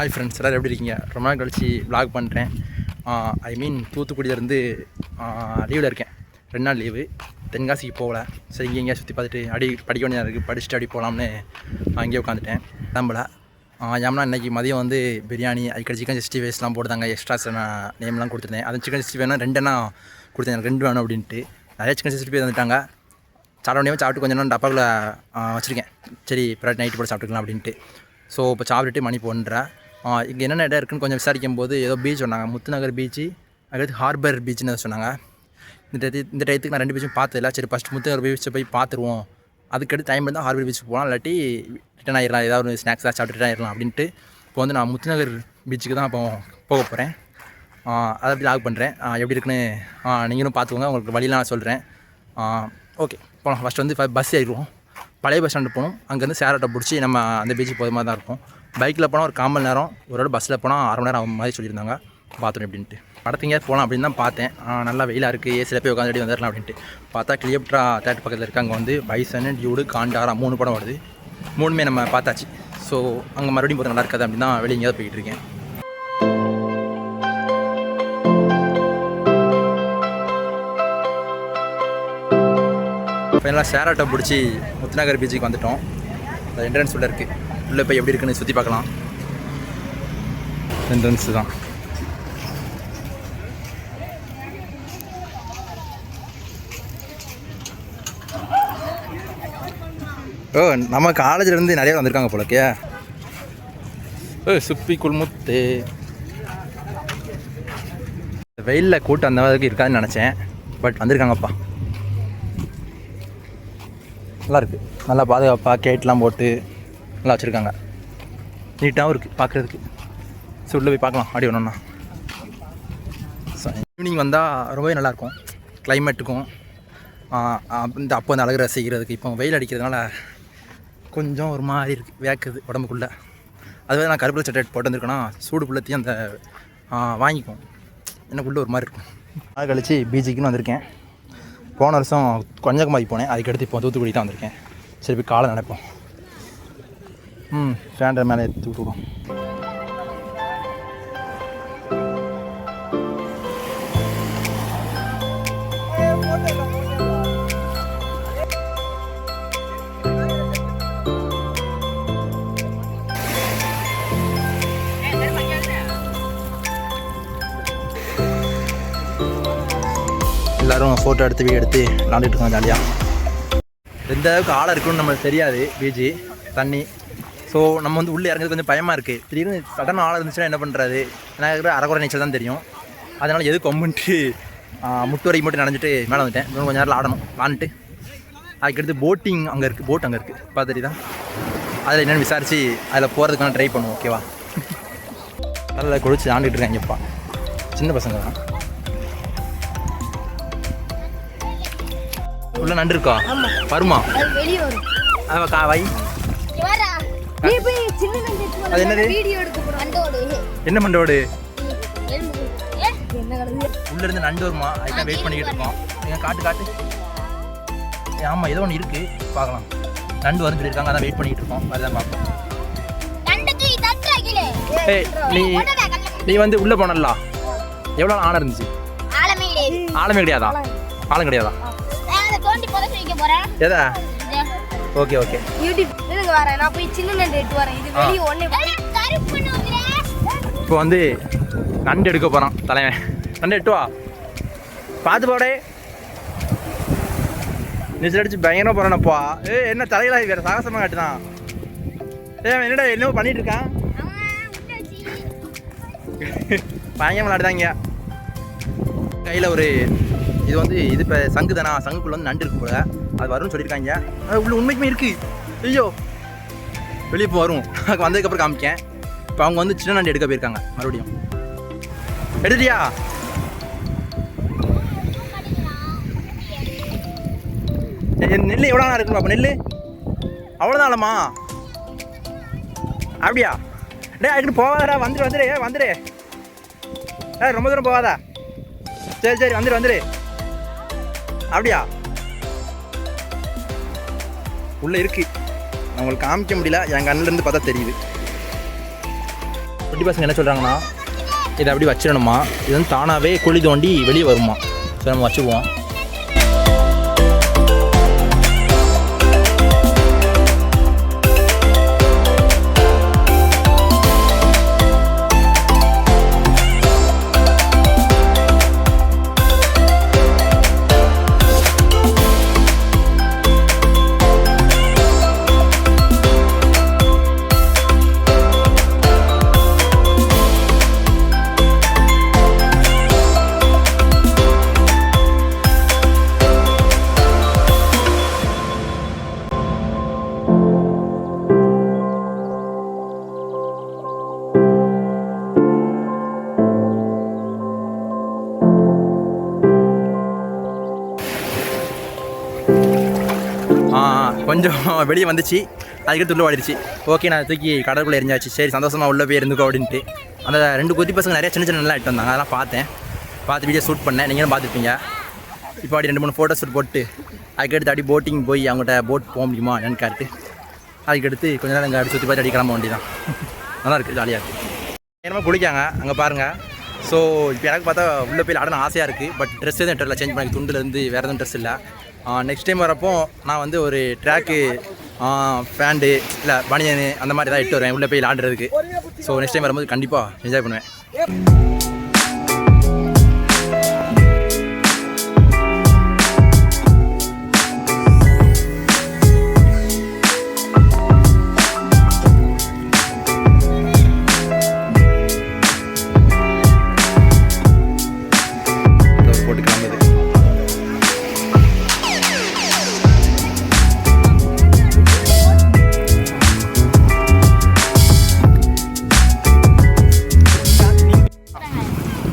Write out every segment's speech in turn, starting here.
Hi friends, எல்லோரும் எப்படி இருக்கீங்க? ரொம்ப நாள் கழிச்சு விளாக் பண்ணுறேன். ஐ மீன் தூத்துக்குடியிலேருந்து லீவில் இருக்கேன். 2 நாள் லீவு. தென்காசிக்கு போகல. சரி, இங்கே எங்கேயா சுற்றி பார்த்துட்டு படிக்க வேண்டியதாக இருக்குது, படிச்சுட்டு அப்படி போகலாம்னு அங்கேயே உட்காந்துட்டேன். நம்பல ஏம்னா இன்றைக்கி மதியம் வந்து பிரியாணி, அதுக்கடி சிக்கன் 65 போட்டுதாங்க. எக்ஸ்ட்ராஸ் நான் நேம்லாம் கொடுத்துருந்தேன். அது சிக்கன் 65 2 கொடுத்தேன், எனக்கு 2 வேணும் அப்படின்ட்டு. நிறைய சிக்கன் 65 வந்துட்டாங்க. சாப்பிட முடியாமல் சாப்பிட்டு கொஞ்சம் நேரம் டப்பாவில் வச்சுருக்கேன். சரி, பிறகு நைட்டு போட சாப்பிட்டுக்கலாம் அப்படின்ட்டு. ஸோ இப்போ சாப்பிட்டுட்டு மணி 1:30. இங்கே என்னென்ன இடம் இருக்குதுன்னு கொஞ்சம் விசாரிக்கும் போது ஏதோ பீச் சொன்னாங்க, முத்துநகர் பீச்சு, அதுக்கடுத்து ஹார்பர் பீச்சுன்னு சொன்னாங்க. இந்த டயத்துக்கு நான் 2 பீச்சும் பார்த்ததில்ல. சரி, ஃபஸ்ட்டு முத்துநகர் பீச்சை போய் பார்த்துருவோம், அதுக்கடுத்து டைம் இருந்தால் ஹார்பர் பீச்சுக்கு போகலாம், இல்லாட்டி ரிட்டன் ஆகிடலாம், ஏதாவது ஒரு ஸ்நாக்ஸ் தான் சாப்பிட்டு ரிட்டன் ஆகிடலாம் அப்படின்ட்டு. இப்போ வந்து நான் முத்துநகர் பீச்சுக்கு தான் இப்போ போக போகிறேன். அதை அப்படி லாக் பண்ணுறேன். எப்படி இருக்குன்னு நீங்களும் பார்த்துக்கோங்க, உங்களுக்கு வழியெலாம் நான் சொல்கிறேன். ஓகே, போகலாம். ஃபஸ்ட்டு வந்து பஸ் ஏறிடுவோம். பழைய பஸ் ஸ்டாண்டு போகணும். அங்கேருந்து சேர் ஆட்டோ பிடிச்சி நம்ம அந்த பீச்சுக்கு போகிற மாதிரி தான் இருக்கும். பைக்கில் போனால் ஒரு 1/4 மணி நேரம், ஒரு பஸ்ஸில் போனால் 1/2 மணி நேரம் ஆகும் மாதிரி சொல்லியிருந்தாங்க. பார்த்துடும் எப்படின்ட்டு. படத்துங்க போகலாம் அப்படின்னு தான் பார்த்தேன். நல்லா வெயிலாக இருக்குது, ஏசியில் போய் உட்காந்து வந்துடலாம் அப்படின்ட்டு பார்த்தா கிளியோப்ட்ரா தேட்டர் பக்கத்தில் இருக்குது. அங்கே வந்து பைசன், டியூடு, காண்டாரா 3 படம் வருது. 3மே நம்ம பார்த்தாச்சு. ஸோ அங்கே மறுபடியும் போகிறது நல்லா இருக்காது அப்படின்னு தான் வெளியே எங்கேயாவது போய்கிட்டு இருக்கேன். ஃபைனலாக ஷேர் ஆட்டோ பிடிச்சி முத்துநகர் பீச்சுக்கு வந்துவிட்டோம். அது என்ட்ரன்ஸ் உள்ளே இருக்குது. உள்ளே போய் எப்படி இருக்குன்னு சுற்றி பார்க்கலாம். என்ட்ரன்ஸு தான். நம்ம காலேஜிலேருந்து நிறைய வந்திருக்காங்க போலக்கே. சுப்பி குல்முத்து. வெயிலில் கூட்டம் அந்த மாதிரி இருக்காதுன்னு நினச்சேன், பட் வந்திருக்காங்கப்பா. நல்லாயிருக்கு, நல்லா பாதுகாப்பாக கேட்லாம் போட்டு நல்லா வச்சுருக்காங்க. நீட்டாகவும் இருக்குது பார்க்குறதுக்கு. ஸோ உள்ளே போய் பார்க்கலாம் அப்படி ஒன்றுண்ணா. ஸோ ஈவினிங் வந்தால் ரொம்பவே நல்லாயிருக்கும், கிளைமேட்டுக்கும் இந்த அப்போ அந்த அழகு ரசிக்கிறதுக்கு. இப்போ வெயில் அடிக்கிறதுனால கொஞ்சம் ஒரு மாதிரி இருக்குது, வேக்குது உடம்புக்குள்ளே. அதுவே நான் கருப்பில் சட்டை போட்டு வந்திருக்கேன்னா சூடு புள்ளத்தையும் அந்த வாங்கிக்கும், எனக்குள்ளே ஒரு மாதிரி இருக்கும். அது கழிச்சு பீச்சுக்குன்னு வந்திருக்கேன். போன வருஷம் கன்னியாகுமரி போனேன், அதுக்கடுத்து இப்போ தூத்துக்குடி தான் வந்திருக்கேன். சரி, போய் காலை நினைப்போம். ஃபேண்டர் மேலே ஏற்றி விட்டுவிடும். எல்லோரும் ஃபோட்டோ எடுத்து வீடியோ எடுத்து விளாண்டுட்டு இருக்காங்க ஜாலியாக. எந்த அளவுக்கு ஆழம் இருக்குன்னு நம்மளுக்கு தெரியாது பீச்சு தண்ணி. ஸோ நம்ம வந்து உள்ளே இறங்குறது கொஞ்சம் பயமாக இருக்குது. திடீர்னு சடனாக ஆழம் இருந்துச்சுன்னா என்ன பண்ணுறது? எனக்கு அரைக்குறை நீச்சல் தான் தெரியும். அதனால் எது கொம்புன்ட்டு முட்டு வரைக்கும் மட்டும் நனைஞ்சிட்டு மேலே வந்துட்டேன். இன்னும் கொஞ்சம் நேரம் ஆடணும், விளாண்டுட்டு அதுக்கடுத்து போட்டிங் அங்கே இருக்குது, போட் அங்கே இருக்குது பார்த்துட்டு தான். அதில் என்னென்னு விசாரித்து அதில் போகிறதுக்கான ட்ரை பண்ணுவோம். ஓகேவா? அதில் குளிச்சு ஆண்டுகிட்டு இருக்காங்கப்பா, சின்ன பசங்க தான். உள்ள நண்டு இருக்கா? வருமா? வை. அது என்னது? என்ன மண்டோடு? உள்ள இருந்து நண்டு வருமா? அதுதான் வெயிட் பண்ணிக்கிட்டு இருக்கோம். காட்டு. ஆமாம், ஏதோ ஒன்று இருக்குது, பார்க்கலாம். நண்டு வரும்னு சொல்லியிருக்காங்க, அதான் வெயிட் பண்ணிக்கிட்டு இருக்கோம். அதுதான் பார்ப்போம். நீ வந்து உள்ளே போனல எவ்வளோ ஆழம் இருந்துச்சு? ஆழமே கிடையாதா? ஆழம் கிடையாதா? எதா? ஓகே இப்போ வந்து நண்டு எடுக்க போகிறான் தலைவன். நண்டு எட்டு வா, பார்த்து போடே. நீச்சல் அடிச்சு பயங்கரமாக போகிறானப்பா. என்ன தலையில வேறு சாகசமாக காட்டுதான். என்னடா என்னவோ பண்ணிட்டு இருக்கான், பயங்கரம் விளாடுதாங்க. கையில் ஒரு இது வந்து இது இப்போ சங்கு தானா, சங்குக்குள்ளே வந்து நண்டு இருக்கும் போல, அது வரும்னு சொல்லியிருக்காங்க. அது உள்ள உண்மைக்குமே இருக்குது. ஐயோ, வெளியே இப்போ வரும், வந்ததுக்கப்புறம் காமிக்கேன். இப்போ அவங்க வந்து சின்ன நண்டு எடுக்க போயிருக்காங்க. மறுபடியும் எடுத்துட்டியா? நெல் எவ்வளோ இருக்குமா? அப்போ நெல் அவ்வளோதான் இல்லைம்மா? அப்படியா? அதுக்கு போவாதா? வந்துடு. ரொம்ப தூரம் போவாதா? சரி வந்துடு. அப்படியா? உள்ளே இருக்குது, நான் உங்களுக்கு காமிக்க முடியல, என் கண்ணிலேருந்து பார்த்தா தெரியுது. குட்டி பசங்க என்ன சொல்கிறாங்கன்னா இதை அப்படி வச்சிடணுமா, இது வந்து தானாகவே குழி தோண்டி வெளியே வருமா. ஸோ நம்ம வச்சுக்குவோம். கொஞ்சம் வெளியே வந்துச்சு, அதுக்கடுத்து உள்ளே ஓடிடுச்சு. ஓகே, நான் தூக்கி கடற்குள்ளே எரிஞ்சாச்சு. சரி, சந்தோஷமாக உள்ளே போய் இருந்துக்கோ அப்படின்ட்டு. அந்த 2 குட்டி பசங்க நிறைய சின்ன சின்ன நல்லா இட்டு வந்தாங்க. அதெல்லாம் பார்த்து வீடியோ ஷூட் பண்ணேன். நீங்களும் பார்த்துருப்பீங்க. இப்போ அப்படி 2-3 ஃபோட்டோ ஷூட் போட்டு அதுக்கடுத்து அப்படி போட்டிங் போய் அவங்கள்ட்ட போட் போக முடியுமா என்னன்னு கேட்டு அதுக்கடுத்து கொஞ்சம் நேரம் அங்கே அப்படி சுற்றி பார்த்து அடி கிளம்ப வேண்டியதான். நல்லா இருக்குது, ஜாலியாக இருக்குது. என்னமோ குளிக்காங்க அங்கே பாருங்கள். ஸோ இப்போ எனக்கு பார்த்தா உள்ளே போய் ஆடணும் ஆசையாக இருக்குது. பட் ட்ரெஸ் எதுவும் தெரியல, சேஞ்ச் பண்ணி துண்டுலேருந்து வேறு எதுவும் ட்ரெஸ் இல்லை. நெக்ஸ்ட் டைம் வரப்போ நான் வந்து ஒரு ட்ராக்கு பேண்டு இல்லை பனியனு அந்த மாதிரி தான் இட்டு வருவேன் உள்ளே போய் ஆடுறதுக்கு. ஸோ நெக்ஸ்ட் டைம் வரும்போது கண்டிப்பாக என்ஜாய் பண்ணுவேன்.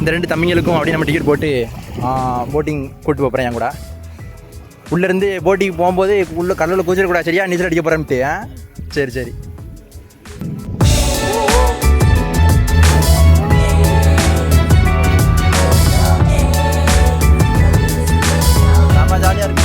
இந்த 2 தம்பிங்களுக்கும் அப்படியே நம்ம டிக்கெட் போட்டு போட்டிங் கூப்பிட்டு போகிறேன். என் கூட உள்ளேருந்து போட்டிங் போகும்போது உள்ளே கடலில் குதிச்சிடக்கூடாது, சரியா? நீச்சல் அடிக்க போகிறேன்ட்டு. சரி சரி. நம்ம ஜாலியாக இருக்கு.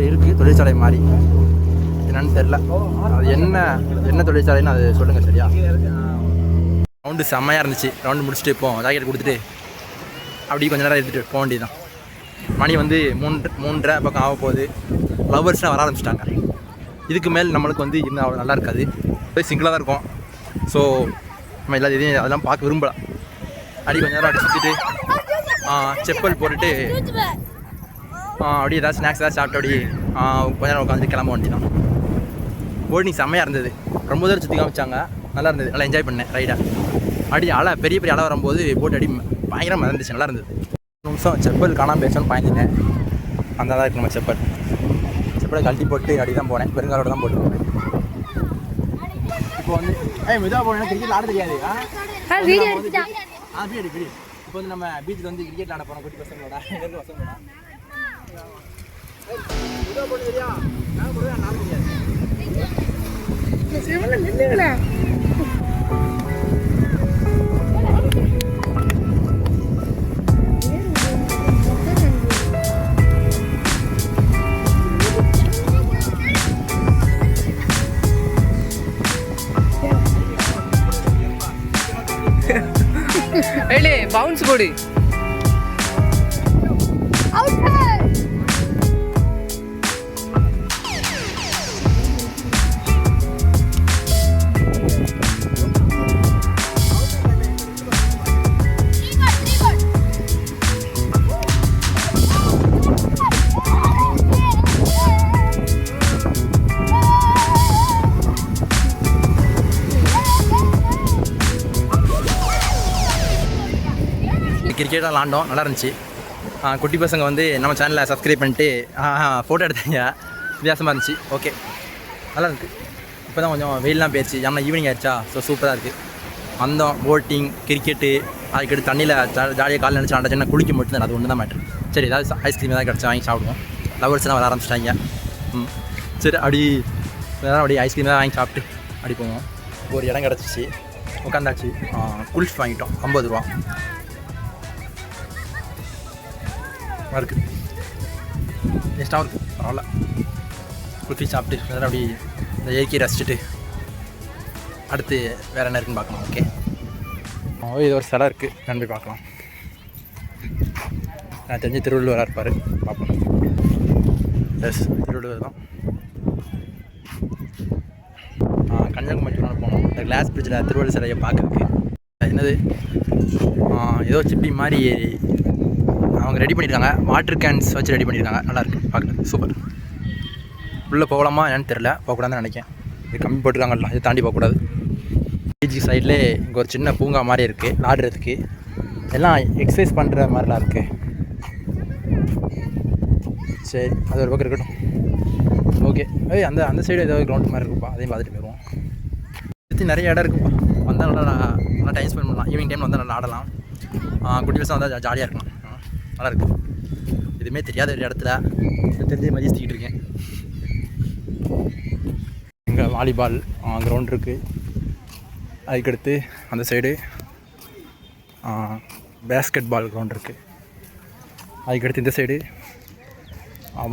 இருக்குது தொழிற்சாலை மாதிரி, என்னன்னு தெரில. அது என்ன தொழிற்சாலைன்னு அது சொல்லுங்கள், சரியா? ரவுண்டு செம்மையாக இருந்துச்சு. ரவுண்டு முடிச்சுட்டு இப்போ ஜாக்கெட் கொடுத்துட்டு அப்படி கொஞ்சம் நேரம் எடுத்துகிட்டு போக வேண்டியதான். மணி வந்து 3:30 பக்கம் ஆக போகுது. லவ்வர்ஸ்லாம் வர ஆரம்பிச்சிட்டாங்க. இதுக்கு மேல் நம்மளுக்கு வந்து இன்னும் அவ்வளோ நல்லா இருக்காது. போய் சிங்கிளாக தான் இருக்கும். ஸோ நம்ம எல்லா இதையும் அதெல்லாம் பார்க்க விரும்பலாம். அப்படி கொஞ்சம் நேரம் அப்படி சுற்றிட்டு செப்பல் போட்டுட்டு அப்படியே ஏதாவது ஸ்நாக்ஸ் ஏதாவது சாப்பிட்டு அப்படி கொஞ்ச நேரம் உட்காந்து கிளம்ப வேண்டியதான். போட்டிங் செம்மையாக இருந்தது. ரொம்ப தூரம் சுற்றி காமிச்சாங்க, நல்லா இருந்தது. நல்லா என்ஜாய் பண்ணேன் ரைடை. அப்படி அலை பெரிய பெரிய அலை வரும்போது போட்டு அடி பயங்கரமாக இருந்துச்சு, நல்லா இருந்தது. 1 நிமிஷம் செப்பல் காணாமல் பேசணும்னு பாய்ஞ்சிட்டேன். அந்த தான் இருக்கு நம்ம செப்பலை கழட்டி போட்டு அப்படி தான் போனேன். பெருங்காலோட தான் போட்டு போனேன். இப்போ வந்து மெதுவாக போனேன்னா கிரிக்கெட் ஆட தெரியாது. வீடு இப்போ வந்து நம்ம பீச்சில் வந்து கிரிக்கெட் ஆட போகிறோம் குட்டி பசங்களோட பசங்களோட. பவுன்ஸ் போடு. கிரிக்கெட்டாக விளாண்டோம், நல்லா இருந்துச்சு. குட்டி பசங்க வந்து நம்ம சேனலில் சப்ஸ்கிரைப் பண்ணிட்டு ஃபோட்டோ எடுத்தாங்க, வித்தியாசமாக இருந்துச்சு. ஓகே, நல்லா இருக்குது. இப்போ தான் கொஞ்சம் வெயிலெலாம் போயிடுச்சு, ஏன்னா ஈவினிங் ஆயிடுச்சா. ஸோ சூப்பராக இருக்குது. வந்தோம், போட்டிங், கிரிக்கெட்டு, அதுக்கடுத்து தண்ணியில் ஜாலியாக காலையில் நினச்சி ஆண்டாச்சுன்னா குளிக்க மட்டும் தான், அது ஒன்று தான் மேட்ரு. சரி, ஏதாவது ஐஸ்கிரீம் ஏதாவது கிடச்சா வாங்கி சாப்பிடுவோம். லவர்ஸ்லாம் வர ஆரம்பிச்சிட்டாங்க. சரி, அப்படி அதனால் அப்படியே ஐஸ்கிரீம் தான் வாங்கி சாப்பிட்டு அப்படி போவோம். ஒரு இடம் கிடச்சிச்சு, உட்காந்தாச்சு. குல்ஃபி வாங்கிட்டோம், 50 ரூபா இருக்குது. டேஸ்ட்டாகவும் இருக்குது, பரவாயில்ல. குல்ஃபி சாப்பிட்டு அதனால் அப்படி இந்த இயற்கையை ரசிச்சுட்டு அடுத்து வேறு என்ன இருக்குன்னு பார்க்கலாம். ஓகே, இது ஒரு சிலை இருக்குது, நான் போய் பார்க்கலாம். நான் தெரிஞ்சு திருவள்ளுவராக இருப்பார், பார்ப்போம். எஸ், திருவள்ளுவர் தான். கன்னியாகுமரி போனோம், இந்த கிளாஸ் பிரிட்ஜில் திருவள்ளுவர் சிலையை பார்க்குறதுக்கு. என்னது ஏதோ சிப்பி மாதிரி அவங்க ரெடி பண்ணியிருக்காங்க, வாட்டர் கேன்ஸ் வச்சு ரெடி பண்ணியிருக்காங்க. நல்லாயிருக்கு பார்க்குறது, சூப்பர். உள்ளே போகலாமா என்னன்னு தெரில, போகக்கூடாதுன்னு நினைக்கிறேன். இது கம்மி போட்டுருக்காங்கல்ல, இதை தாண்டி போகக்கூடாது. பீச் சைட்லே இங்கே ஒரு சின்ன பூங்கா மாதிரி இருக்குது, விளாடுறதுக்கு. எல்லாம் எக்ஸசைஸ் பண்ணுற மாதிரிலாம் இருக்குது. சரி, அது ஒரு பக்கம் இருக்கட்டும். ஓகே, அந்த சைடு ஏதாவது கிரவுண்ட் மாதிரி இருக்குப்பா, அதையும் பார்த்துட்டு போயிடுவோம். சுற்றி நிறைய இடம் இருக்குப்பா, வந்தால் நல்லா டைம் ஸ்பெண்ட் பண்ணலாம். ஈவினிங் டைமில் வந்தால் நல்லா ஆடலாம். குட்டிஸாக வந்தால் ஜாலியாக இருக்கலாம். நல்லாயிருக்கு. எதுவுமே தெரியாத ஒரு இடத்துல தெரிஞ்ச மாதிரி சுற்றிக்கிட்டு இருக்கேன். இங்கே வாலிபால் கிரவுண்ட் இருக்குது. அதுக்கடுத்து அந்த சைடு பேஸ்கெட் பால் கிரவுண்ட் இருக்குது. அதுக்கடுத்து இந்த சைடு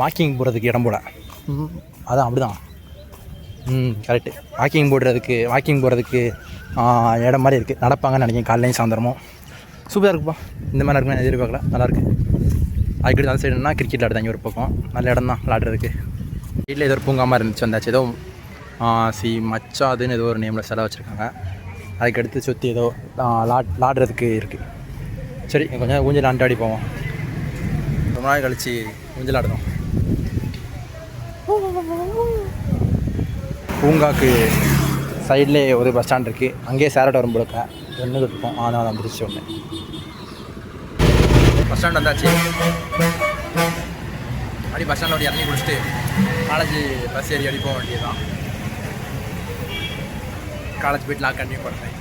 வாக்கிங் போகிறதுக்கு இடம் போல். அதான் அப்படி தான். கரெக்டு. வாக்கிங் போகிறதுக்கு இடம் மாதிரி இருக்குது. நடப்பாங்கன்னு நினைக்கிறேன், காலையிலையும் சாயந்தரமும். சூப்பராக இருக்குப்பா. இந்த மாதிரி இருக்குன்னு எதிர்பார்க்கல, நல்லாயிருக்கு. அதுக்கடுத்து அந்த சைடுனா கிரிக்கெட் விளாடுதாங்க ஒரு பக்கம். நல்ல இடம் தான் விளாடுறதுக்கு. வீட்டில் ஏதோ ஒரு பூங்காமல் இருந்துச்சு, வந்தாச்சு. ஏதோ மச்சாதுன்னு ஏதோ ஒரு நேமில் செலவு வச்சுருக்காங்க. அதுக்கடுத்து சுற்றி ஏதோ விளாடுறதுக்கு இருக்குது. சரி, கொஞ்சம் ஊஞ்சல் ஆண்டாடி போவோம். ரொம்ப நாள் கழிச்சு ஊஞ்சல் ஆடுறோம். பூங்காக்கு சைட்லேயே ஒரு பஸ் ஸ்டாண்ட் இருக்குது, அங்கேயே சேரட் வரும் போலக்க ஒன்றுக்கிட்டு இருக்கோம். ஆனால் வந்துருச்சு ஒன்று. பஸ் ஸ்டாண்ட் வந்தாச்சு. அப்படி பஸ் ஸ்டாண்டில் இறங்கி குடிச்சிட்டு காலேஜ் பஸ் ஏறி போக வேண்டியது தான். காலேஜ் போய்ட்டு நான் கண்டினியூ பண்ணுறேன்.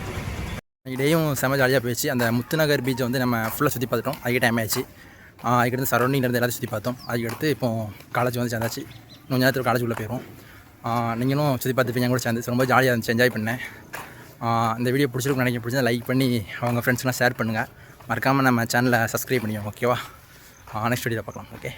இடையும் செம ஜாலியாக போயிடுச்சு. அந்த முத்துநகர் பீச்சை வந்து நம்ம ஃபுல்லாக சுற்றி பார்த்துட்டோம். அதுக்கே டைம் ஆயிடுச்சு. அதுக்கடுத்து சரௌண்டிங்லேருந்து எல்லாத்தையும் சுற்றி பார்த்தோம். அதுக்கடுத்து இப்போது காலேஜ் வந்து சேர்ந்தாச்சு. இன்னும் நேரத்தில் காலேஜ் உள்ளே போயிடும். நீங்களும் சுற்றி பார்த்துப்பீங்க, கூட சேர்ந்து ரொம்ப ஜாலியாக இருந்துச்சு, என்ஜாய் பண்ணேன். இந்த வீடியோ பிடிச்சிருக்குன்னு நினைக்க, பிடிச்சா லைக் பண்ணி அவங்க ஃப்ரெண்ட்ஸ்லாம் ஷேர் பண்ணுங்கள். மறக்காமல் நம்ம சேனலை சப்ஸ்கிரைப் பண்ணிக்கோங்க. ஓகேவா? நெக்ஸ்ட் வீடியோவில் பார்க்கலாம். ஓகே.